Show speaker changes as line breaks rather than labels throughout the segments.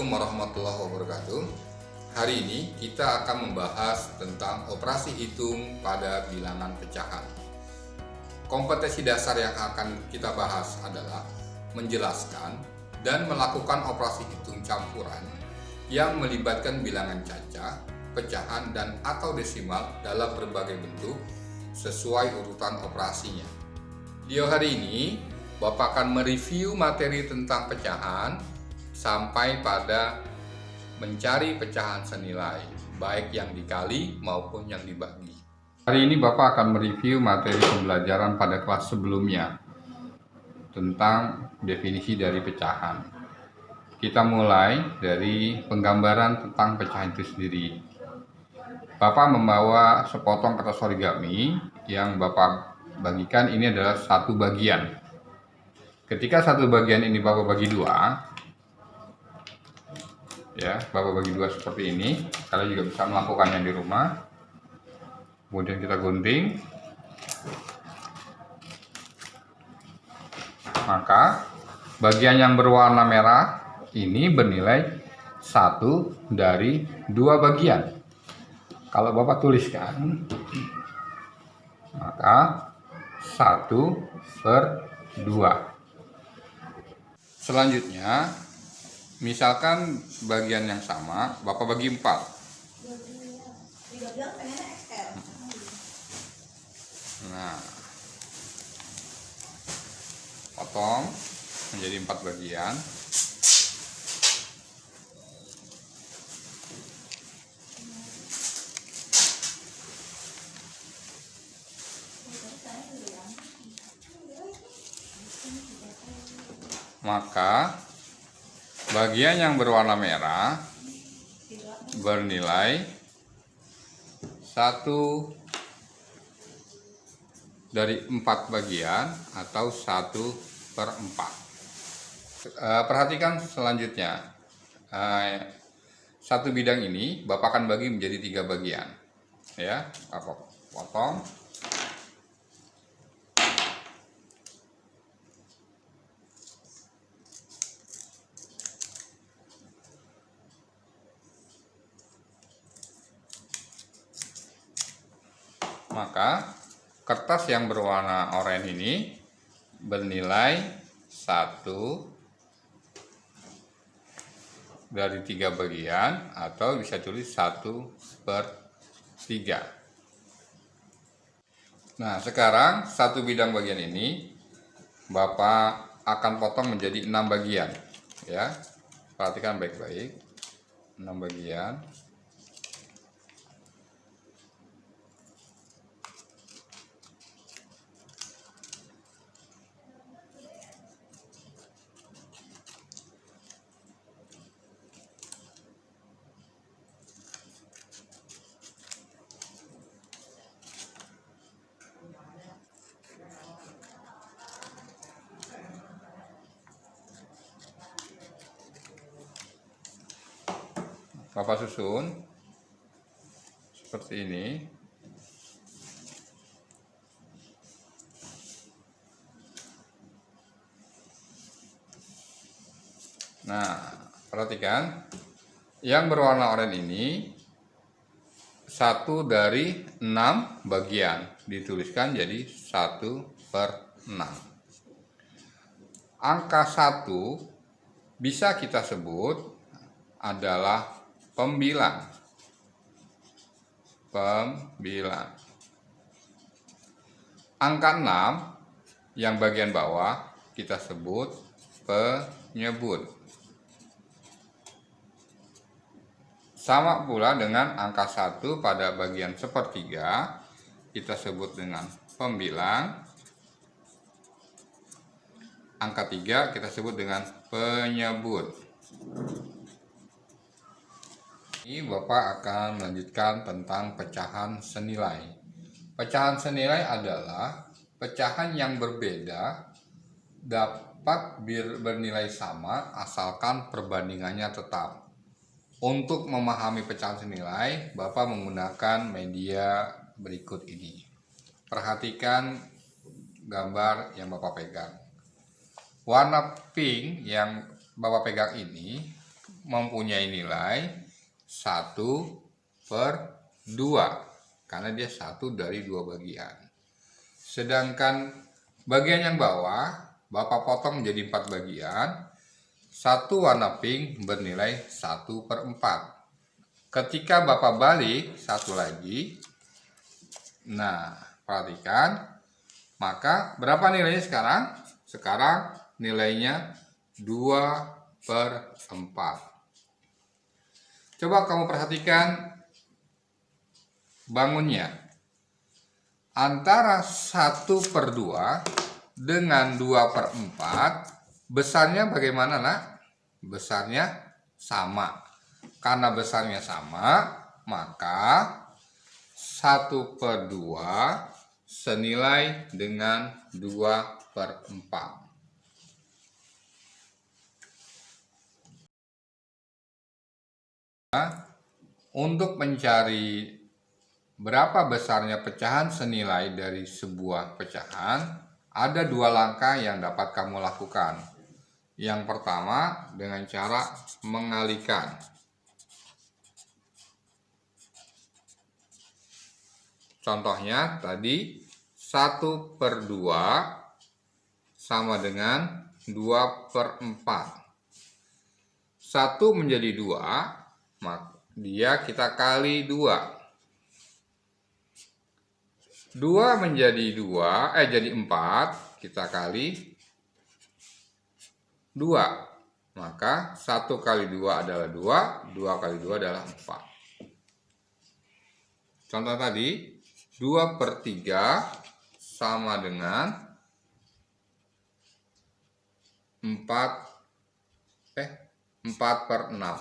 Assalamualaikum warahmatullahi wabarakatuh. Hari ini kita akan membahas tentang operasi hitung pada bilangan pecahan. Kompetensi dasar yang akan kita bahas adalah menjelaskan dan melakukan operasi hitung campuran yang melibatkan bilangan caca, pecahan, dan atau desimal dalam berbagai bentuk sesuai urutan operasinya. Video hari ini Bapak akan mereview materi tentang pecahan sampai pada mencari pecahan senilai, baik yang dikali maupun yang dibagi. Hari ini Bapak akan mereview materi pembelajaran pada kelas sebelumnya tentang definisi dari pecahan. Kita mulai dari penggambaran tentang pecahan itu sendiri. Bapak membawa sepotong kertas origami yang Bapak bagikan. Ini adalah satu bagian. Ketika satu bagian ini Bapak bagi dua, ya, Bapak bagi dua seperti ini. Kalian juga bisa melakukannya di rumah. Kemudian kita gunting. Maka bagian yang berwarna merah ini bernilai 1 dari 2 bagian. Kalau Bapak tuliskan, maka 1/2. Selanjutnya, misalkan bagian yang sama, Bapak bagi 4. Nah, potong menjadi 4 bagian. Maka bagian yang berwarna merah bernilai 1 dari 4 bagian atau 1/4. Perhatikan selanjutnya, satu bidang ini Bapak akan bagi menjadi 3 bagian. Ya, Bapak potong. Maka kertas yang berwarna oranye ini bernilai 1 dari 3 bagian atau bisa tulis 1/3. Nah, sekarang satu bidang bagian ini Bapak akan potong menjadi 6 bagian. Ya, perhatikan baik-baik. 6 bagian. Bapak susun seperti ini. Nah, perhatikan yang berwarna oranye ini 1 dari 6 bagian, dituliskan jadi 1/6. Angka 1 bisa kita sebut adalah pembilang. Angka 6 yang bagian bawah kita sebut penyebut. Sama pula dengan angka 1 pada bagian 1/3 kita sebut dengan pembilang. Angka 3 kita sebut dengan penyebut. Ini Bapak akan melanjutkan tentang pecahan senilai. Pecahan senilai adalah pecahan yang berbeda dapat bernilai sama asalkan perbandingannya tetap. Untuk memahami pecahan senilai, Bapak menggunakan media berikut ini. Perhatikan gambar yang Bapak pegang. Warna pink yang Bapak pegang ini mempunyai nilai 1/2 karena dia 1 dari 2 bagian. Sedangkan bagian yang bawah Bapak potong menjadi 4 bagian. Satu warna pink bernilai 1/4. Ketika Bapak balik satu lagi, nah perhatikan, maka berapa nilainya sekarang? Sekarang nilainya 2/4. Coba kamu perhatikan bangunnya. Antara 1/2 dengan 2/4, besarnya bagaimana, nak? Besarnya sama. Karena besarnya sama, maka 1/2 senilai dengan 2/4. Untuk mencari berapa besarnya pecahan senilai dari sebuah pecahan, ada 2 langkah yang dapat kamu lakukan. Yang pertama dengan cara mengalihkan. Contohnya tadi 1/2 sama dengan 2/4. 1 menjadi 2, maka dia kita kali 2. 2 menjadi 2, jadi 4, kita kali 2. Maka 1 kali 2 adalah 2, 2 kali 2 adalah 4. Contoh tadi, 2/3 sama dengan 4/6.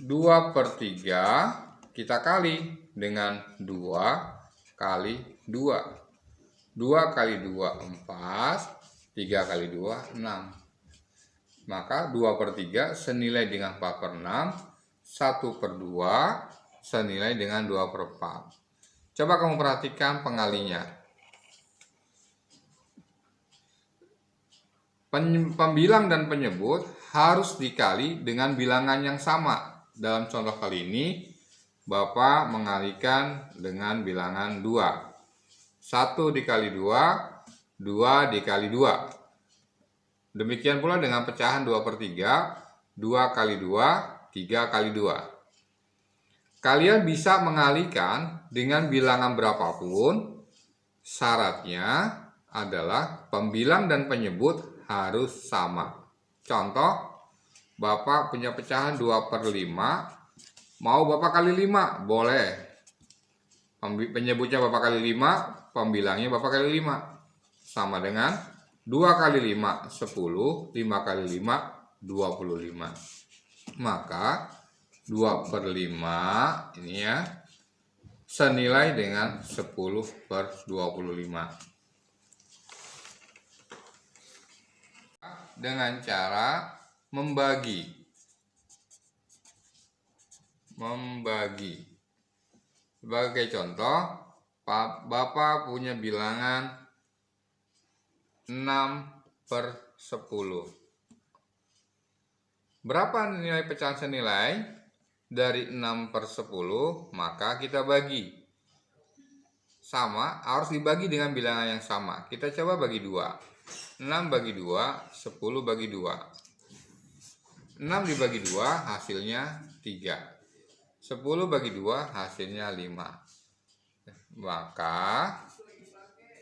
2/3 kita kali dengan 2 kali 2. 2 kali 2, 4. 3 kali 2, 6. Maka 2/3 senilai dengan 4/6. 1/2 senilai dengan 2/4. Coba kamu perhatikan pengalinya. Pembilang dan penyebut harus dikali dengan bilangan yang sama. Dalam contoh kali ini, Bapak mengalihkan dengan bilangan 2. 1 dikali 2, 2 dikali 2. Demikian pula dengan pecahan 2/3, 2 kali 2, 3 kali 2. Kalian bisa mengalihkan dengan bilangan berapapun, syaratnya adalah pembilang dan penyebut harus sama. Contoh, Bapak punya pecahan 2/5, mau Bapak kali 5, boleh. Penyebutnya Bapak kali 5, pembilangnya Bapak kali 5. Sama dengan 2 kali 5, 10, 5 kali 5, 25. Maka 2/5 ini ya senilai dengan 10/25. Dengan cara membagi. Sebagai contoh, Bapak punya bilangan 6/10. Berapa nilai pecahan senilai? Dari 6/10, maka kita bagi. Sama, harus dibagi dengan bilangan yang sama. Kita coba bagi 2. 6 bagi 2, 10 bagi 2. 6 dibagi 2, hasilnya 3. 10 bagi 2, hasilnya 5. Maka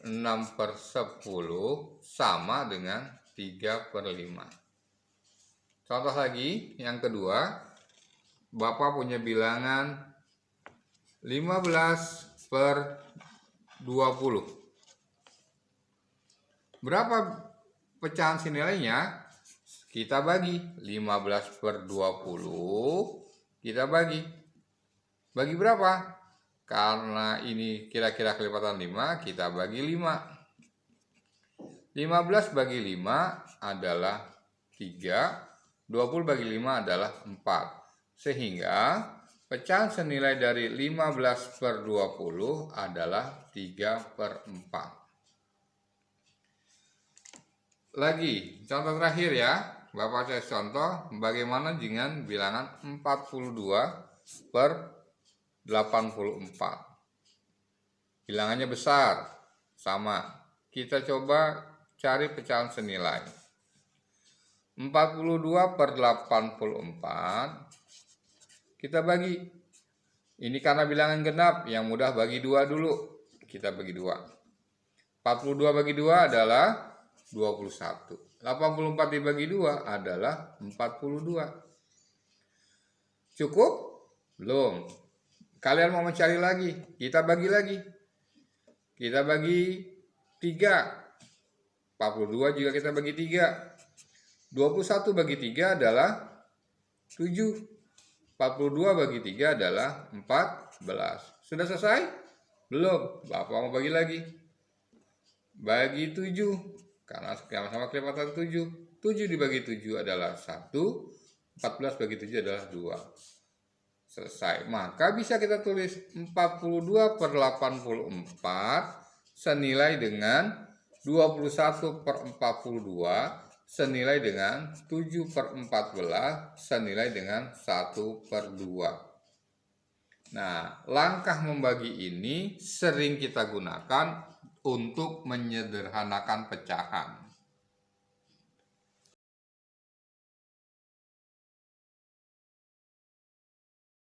6/10 sama dengan 3/5. Contoh lagi, yang kedua, Bapak punya bilangan 15/20. Berapa pecahan senilainya? Kita bagi 15/20, kita bagi. Bagi berapa? Karena ini kira-kira kelipatan 5, kita bagi 5. 15 bagi 5 adalah 3, 20 bagi 5 adalah 4. Sehingga pecahan senilai dari 15/20 adalah 3/4. Lagi, contoh terakhir ya. Bapak kasih contoh bagaimana dengan bilangan 42 per 84. Bilangannya besar, sama. Kita coba cari pecahan senilai. 42 per 84 kita bagi. Ini karena bilangan genap, yang mudah bagi 2 dulu. Kita bagi 2. 42 bagi 2 adalah 21. 84 dibagi 2 adalah 42. Cukup? Belum. Kalian mau mencari lagi? Kita bagi lagi. Kita bagi 3. 42 juga kita bagi 3. 21 bagi 3 adalah 7. 42 bagi 3 adalah 14. Sudah selesai? Belum. Bapak mau bagi lagi. Bagi 7. Karena sama-sama kelipatan 7. 7 dibagi 7 adalah 1. 14 bagi 7 adalah 2. Selesai. Maka bisa kita tulis 42 per 84 senilai dengan 21 per 42 senilai dengan 7 per 14 senilai dengan 1 per 2. Nah, langkah membagi ini sering kita gunakan untuk menyederhanakan pecahan.